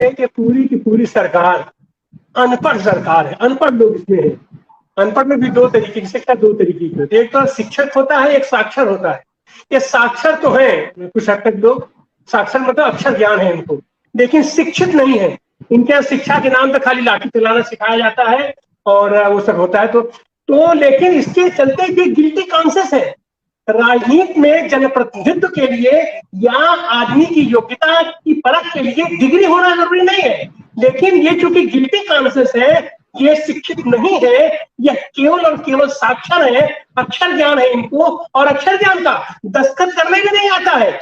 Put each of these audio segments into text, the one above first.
है कि पूरी की पूरी सरकार अनपढ़ सरकार है, अनपढ़ लोग इसमें है। अनपढ़ में भी दो तरीके की शिक्षा, दो तरीके की होती है, एक तो शिक्षक होता है, एक साक्षर होता है। ये साक्षर तो है कुछ हद तक लोग, साक्षर मतलब अक्षर ज्ञान है इनको, लेकिन शिक्षित नहीं है। इनके यहाँ शिक्षा के नाम पे खाली लाठी चलाना सिखाया जाता है और वो सब होता है। तो लेकिन इसके चलते ये गिल्टी कॉन्शियस है। राजनीति में जनप्रतिनिधित्व के लिए या आदमी की योग्यता की परख के लिए डिग्री होना जरूरी नहीं है, लेकिन ये चूंकि गिल्टी कॉन्शियस है, ये शिक्षित नहीं है, यह केवल और केवल साक्षर है, अक्षर ज्ञान है इनको, और अक्षर ज्ञान का दस्तखत करने भी नहीं आता है।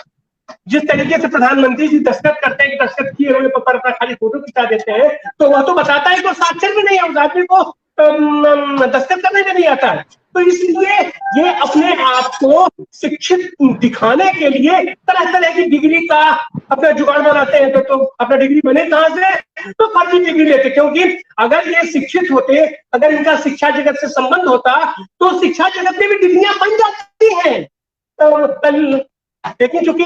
जिस तरीके से प्रधानमंत्री जी दस्तखत करते हैं कि दस्तखत किए हुए पर खाली फोटो खिंचा देते हैं, तो वह तो बताता है कि साक्षर भी नहीं है, उस आदमी को दस्तखत करने भी नहीं आता है। तो इसलिए ये अपने आप को शिक्षित दिखाने के लिए तरह तरह की डिग्री का अपना जुगाड़ बनाते हैं। तो अपना डिग्री बने कहां से? तो फर्जी डिग्री लेते, क्योंकि अगर ये शिक्षित होते, अगर इनका शिक्षा जगत से संबंध होता, तो शिक्षा जगत में भी डिग्रियां बन जाती हैं। लेकिन चूंकि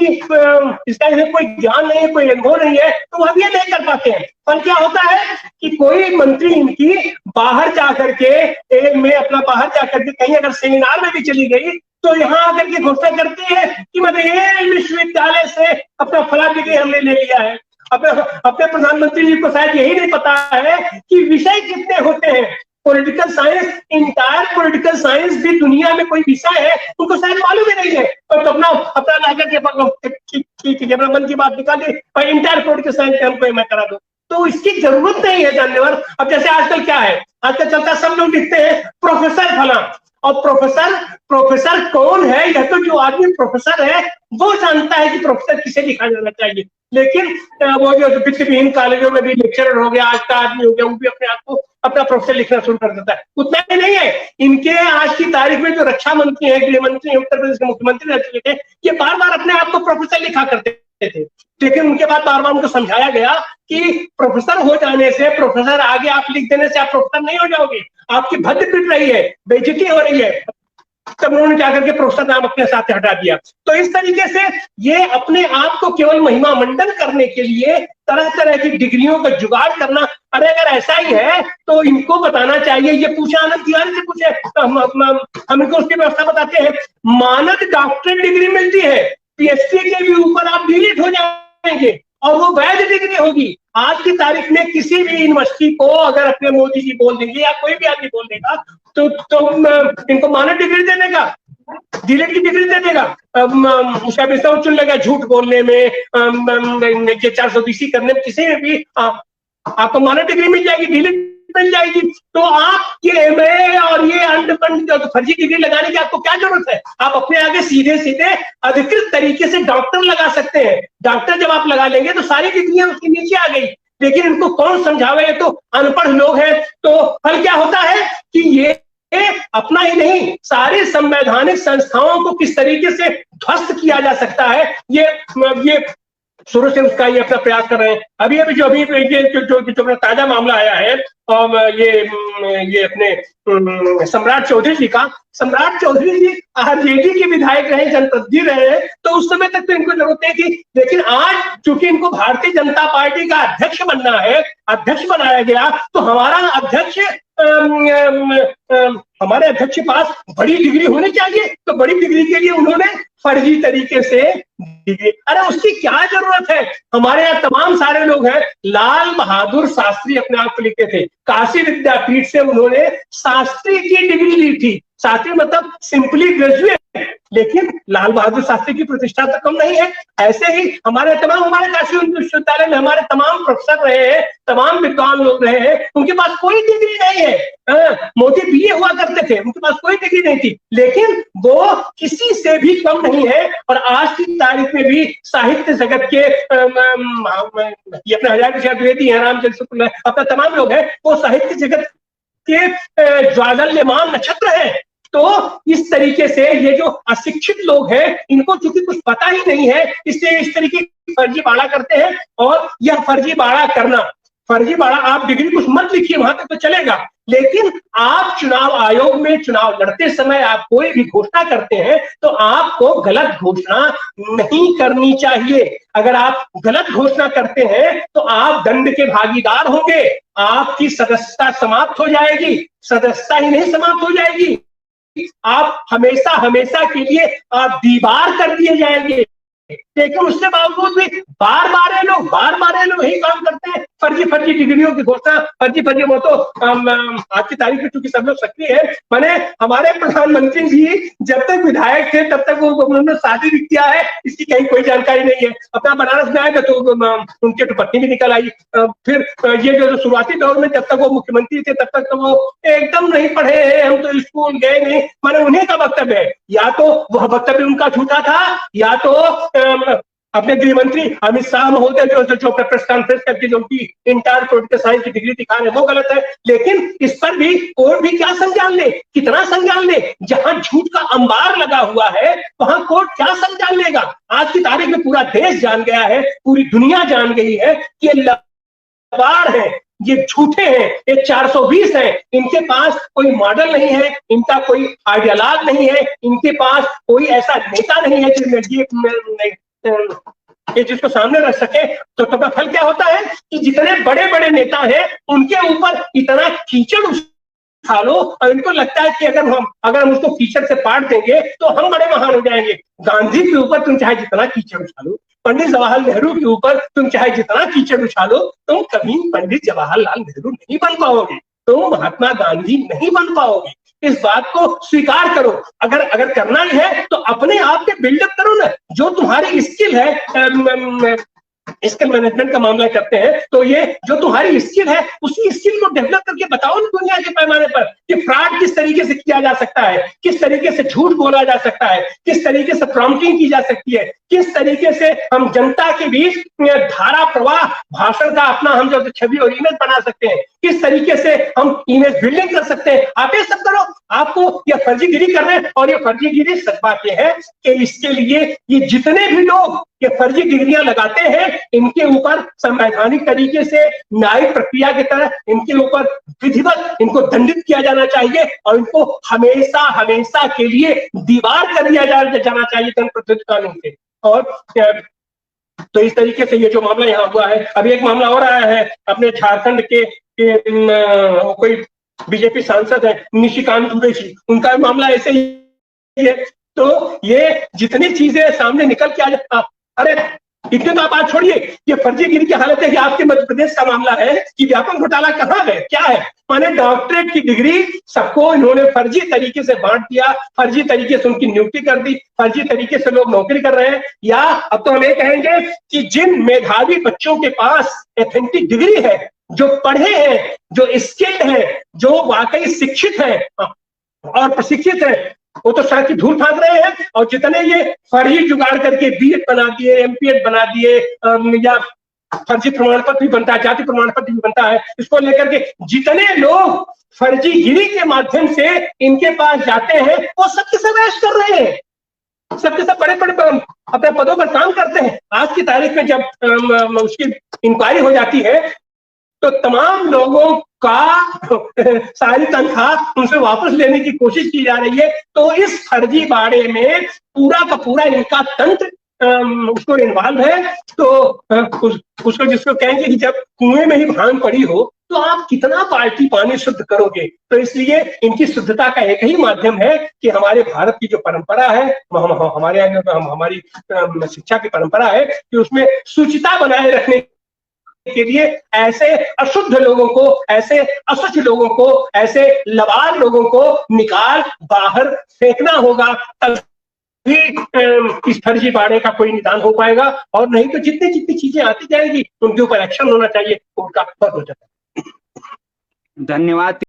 इसका इन्हें कोई ज्ञान नहीं है, कोई अनुभव नहीं है, तो वह भी ये नहीं कर पाते हैं। पर क्या होता है कि कोई मंत्री इनकी बाहर जाकर के में अपना बाहर जाकर के कहीं अगर सेमिनार में भी चली गई, तो यहाँ आकर के घोषणा करती है कि मतलब ये विश्वविद्यालय से अपना फला डिग्री हमने ले लिया है। अपने प्रधानमंत्री जी को शायद यही नहीं पता है कि विषय कितने होते हैं। Political science, entire political science भी दुनिया में कोई विषय है उनको शायद मालूम ही नहीं है। तो अपना लाकर के ठीक है अपना मन की बात निकाले और इंटायर पॉलिटिकल साइंस के हमको मैं करा दो, तो इसकी जरूरत नहीं है जानने वाला। अब जैसे आजकल क्या है, आजकल चलता सब लोग लिखते हैं प्रोफेसर फला, और प्रोफेसर कौन है? यह तो जो आदमी प्रोफेसर है वो जानता है कि प्रोफेसर किसे लिखा जाना चाहिए। लेकिन वो जो वित्तविहीन कॉलेजों में भी लेक्चरर हो गया, आज का आदमी हो गया, वो भी अपने आप को अपना प्रोफेसर लिखना शुरू कर देता है। उतना ही नहीं है, इनके आज की तारीख में जो रक्षा मंत्री है, गृह मंत्री, उत्तर प्रदेश के मुख्यमंत्री रह चुके थे, ये बार बार अपने आप को प्रोफेसर लिखा करते थे। लेकिन उनके बाद बार बार उनको समझाया गया कि प्रोफेसर हो जाने से, प्रोफेसर आगे आप लिख देने से आप प्रोफेसर नहीं हो जाओगे, आपकी भद्द पिट रही है, बेइज्जती हो रही है। तब उन्होंने जाकर के प्रोफेसर नाम अपने साथ हटा दिया। तो इस तरीके से ये अपने आप को केवल महिमा मंडन करने के लिए तरह तरह की डिग्रियों का जुगाड़ करना। अरे अगर ऐसा ही है तो इनको बताना चाहिए, ये पूछे आनंद तिवारी से पूछे, हम इनको उसकी व्यवस्था बताते हैं। मानद डॉक्टरेट डिग्री मिलती है, पीएचडी के भी ऊपर आप डिलीट हो जाएंगे और वो वैध डिग्री होगी। आज की तारीख में किसी भी यूनिवर्सिटी को अगर अपने मोदी जी बोल देंगे या कोई भी आदमी बोल देगा तो इनको मानद डिग्री देने का, डिलीट की डिग्री दे देगा। उसका भी सब चुन लेगा, झूठ बोलने में, 420 करने में, किसी में भी आपको मानद डिग्री मिल जाएगी, डिलीट मिल जाएगी। तो आप ये एमए और ये अंडपंड जो फर्जी डिग्री लगाने की आपको क्या जरूरत है? आप अपने आगे सीधे सीधे अधिकृत तरीके से डॉक्टर लगा सकते हैं। डॉक्टर जब आप लगा लेंगे तो सारी डिग्रियां उसके नीचे आ गई। लेकिन इनको कौन समझावे, ये तो अनपढ़ लोग हैं। तो फल क्या होता है कि ये अपना ही नहीं, सारी संवैधानिक संस्थाओं को किस तरीके से ध्वस्त किया जा सकता है, ये शुरू से उसका ये अपना प्रयास कर रहे हैं। अभी जो ताजा मामला आया है ये अपने सम्राट चौधरी जी का। सम्राट चौधरी जी आरजेडी के विधायक रहे, जनप्रतिनिधि रहे हैं, तो उस समय तक तो इनको जरूरत नहीं थी। लेकिन आज चूंकि इनको भारतीय जनता पार्टी का अध्यक्ष बनना है, अध्यक्ष बनाया गया, तो हमारे अध्यक्ष के पास बड़ी डिग्री होनी चाहिए। तो बड़ी डिग्री के लिए उन्होंने फर्जी तरीके से डिग्री, अरे उसकी क्या जरूरत है? हमारे यहाँ तमाम सारे लोग हैं। लाल बहादुर शास्त्री अपने आप को लिखते थे, काशी विद्यापीठ से उन्होंने शास्त्री की डिग्री ली थी। शास्त्री मतलब सिंपली ग्रेजुएट, लेकिन लाल बहादुर शास्त्री की प्रतिष्ठा तो कम नहीं है। ऐसे ही हमारे काशी विश्वविद्यालय में हमारे तमाम प्रोफेसर रहे हैं, तमाम विद्वान लोग रहे हैं, उनके पास कोई डिग्री नहीं है। मोदी बीए हुआ करते थे, उनके पास कोई डिग्री नहीं थी, लेकिन वो किसी से भी कम नहीं है। और आज की तारीख में भी साहित्य जगत के ये अपने हजार द्विवेदी हैं, रामचंद्र शुक्ल, अपना तमाम लोग हैं, वो साहित्य जगत के ज्वादल्यमान नक्षत्र है। तो इस तरीके से ये जो अशिक्षित लोग हैं, इनको चूंकि कुछ पता ही नहीं है, इसलिए इस तरीके की फर्जी बाड़ा करते हैं। और यह फर्जी बाड़ा करना, फर्जी बाड़ा, आप डिग्री कुछ मत लिखिए, वहां तक तो चलेगा, लेकिन आप चुनाव आयोग में चुनाव लड़ते समय आप कोई भी घोषणा करते हैं तो आपको गलत घोषणा नहीं करनी चाहिए। अगर आप गलत घोषणा करते हैं तो आप दंड के भागीदार होंगे, आपकी सदस्यता समाप्त हो जाएगी। सदस्यता ही नहीं समाप्त हो जाएगी, आप हमेशा हमेशा के लिए आप दीवार कर दिए जाएंगे। लेकिन उसके बावजूद भी बार बार ये लोग यही काम करते हैं, फर्जी डिग्रियों की घोषणा, फर्जी वो तो आज की तारीख में चूंकि सब लोग सक्रिय है, मैंने हमारे प्रधानमंत्री भी जब तक विधायक थे तब तक वो उन्होंने शादी भी किया है, इसकी कहीं कोई जानकारी नहीं है। अपना बनारस में आए तो उनकी तो पत्नी भी निकल आई। फिर ये जो शुरुआती दौर में जब तक वो मुख्यमंत्री थे तब तक तो वो एकदम नहीं पढ़े हैं, हम तो स्कूल गए नहीं, मैंने उन्हीं का वक्तव्य है। या तो वह वक्तव्य उनका झूठा था, या तो अपने गृह मंत्री अमित शाह महोदय जो प्रेस कॉन्फ्रेंस करके जो उनकी इंटर पॉलिटिकल साइंस की डिग्री दिखा रहे हैं वो गलत है। लेकिन इस पर भी कोर्ट भी क्या संज्ञान ले, कितना संज्ञान ले? जहां झूठ का अंबार लगा हुआ है वहां कोर्ट क्या संज्ञान लेगा? आज की तारीख में पूरा देश जान गया है, पूरी दुनिया जान गई है कि ये लबाड़ है, ये झूठे हैं, ये 420 हैं। इनके पास कोई मॉडल नहीं है, इनका कोई आइडियालॉग नहीं है, इनके पास कोई ऐसा नेता नहीं है ये जिसको सामने रख सके। तो फल क्या होता है कि जितने बड़े बड़े नेता हैं उनके ऊपर इतना कीचड़ उछालो और इनको लगता है कि अगर हम उसको कीचड़ से पाट देंगे तो हम बड़े महान हो जाएंगे। गांधी के ऊपर तुम चाहे जितना कीचड़ उछालो, पंडित जवाहरलाल नेहरू के ऊपर तुम चाहे जितना कीचड़ उछालो, तुम कभी पंडित जवाहरलाल नेहरू नहीं बन पाओगे, तुम महात्मा गांधी नहीं बन पाओगे। इस बात को स्वीकार करो। अगर करना ही है तो अपने आप के बिल्डअप करो ना। जो तुम्हारी स्किल है, स्किल मैनेजमेंट का मामला करते हैं तो ये जो तुम्हारी स्किल है उसी स्किल को डेवलप करके बताओ ना दुनिया के पैमाने पर कि फ्रॉड किस तरीके से किया जा सकता है, किस तरीके से झूठ बोला जा सकता है, किस तरीके से प्रॉम्प्टिंग की जा सकती है, किस तरीके से हम जनता के बीच धारा प्रवाह भाषण का अपना हम जो छवि और इमेज बना सकते हैं, किस तरीके से हम इमेज बिल्डिंग कर सकते हैं। आप ये सब करो। आपको यह फर्जीगिरी कर रहे हैं और ये फर्जीगिरी सच बात यह है कि इसके लिए ये जितने भी लोग ये फर्जी डिग्रियां लगाते हैं इनके ऊपर संवैधानिक तरीके से न्यायिक प्रक्रिया की तरह इनके ऊपर विधिवत इनको दंडित किया जाना चाहिए और इनको हमेशा हमेशा के लिए दीवार कर दिया जाना चाहिए जनप्रतिनिधि कानून से। और तो इस तरीके से ये जो मामला यहाँ हुआ है, अभी एक मामला और आया है अपने झारखंड के कोई बीजेपी सांसद है निशिकांत दुबे जी, उनका मामला ऐसे ही है। तो ये जितनी चीजें सामने निकल के आ जाता, अरे इतने तो आप बात छोड़िए, ये फर्जीगिरी की हालत है कि आपके मध्य प्रदेश का मामला है कि व्यापक घोटाला कहाँ है, क्या है? माने डॉक्टरेट की डिग्री सबको इन्होंने फर्जी तरीके से बांट दिया, फर्जी तरीके से उनकी नियुक्ति कर दी, फर्जी तरीके से लोग नौकरी कर रहे हैं। या अब तो हम ये कहेंगे कि जिन मेधावी बच्चों के पास एथेंटिक डिग्री है, जो पढ़े हैं, जो स्किल्ड है, जो वाकई शिक्षित है और प्रशिक्षित है, वो तो सड़क की धूल फांक रहे हैं। और जितने ये फर्जी जुगाड़ करके बीएड बना दिए, एमपीएड बना दिए, या फर्जी प्रमाण पत्र भी बनता है, जाति प्रमाण पत्र भी बनता है, इसको लेकर के जितने लोग फर्जीगिरी के माध्यम से इनके पास जाते हैं वो सबके सब ऐश कर रहे हैं, सबके सब बड़े बड़े अपने पदों पर काम करते हैं। आज की तारीख में जब उसकी इंक्वायरी हो जाती है तो तमाम लोगों का सारी तनख्वाह उनसे वापस लेने की कोशिश की जा रही है। तो इस फर्जी बाड़े में पूरा का पूरा इनका तंत्र उसको इन्वॉल्व है। तो उसको जिसको कहेंगे कि जब कुएं में ही भांग पड़ी हो तो आप कितना बाल्टी पानी शुद्ध करोगे। तो इसलिए इनकी शुद्धता का एक ही माध्यम है कि हमारे भारत की जो परंपरा है, हमारे हमारी शिक्षा की परंपरा है कि उसमें शुचिता बनाए रखने के लिए ऐसे अशुद्ध लोगों को, ऐसे असुच लोगों को, ऐसे लबाड़ लोगों को निकाल बाहर फेंकना होगा, तभी इस फर्जी बाड़े का कोई निदान हो पाएगा। और नहीं तो जितनी जितनी चीजें आती जाएंगी उनके ऊपर एक्शन होना चाहिए, उनका बहुत हो जाता है। धन्यवाद।